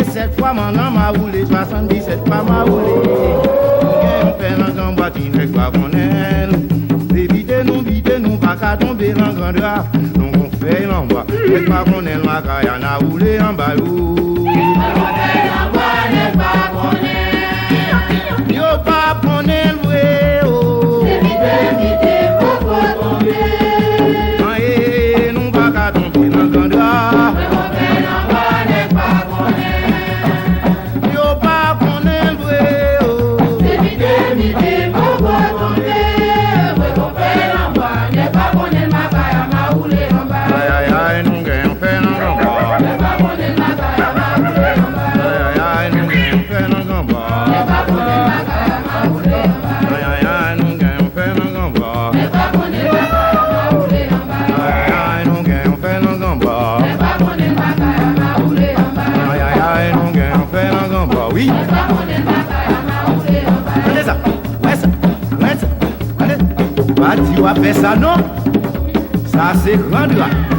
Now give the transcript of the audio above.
Cette fois maintenant m'a roulé 77 fois m'a roulé. On fait dans grand boîtine avec quoi qu'on aime. Évitez-nous pas qu'à tomber dans grand drap. Donc on fait l'envoi avec quoi qu'on aime. Ma caille a roulé en bas. Yo pas qu'on aime vrai. Évitez pourquoi tomber. Nous pas qu'à tomber dans grand drap. Oui. Allez ça, ouais ça. Allez. Pas dire à faire ça non. Ça c'est grand droit.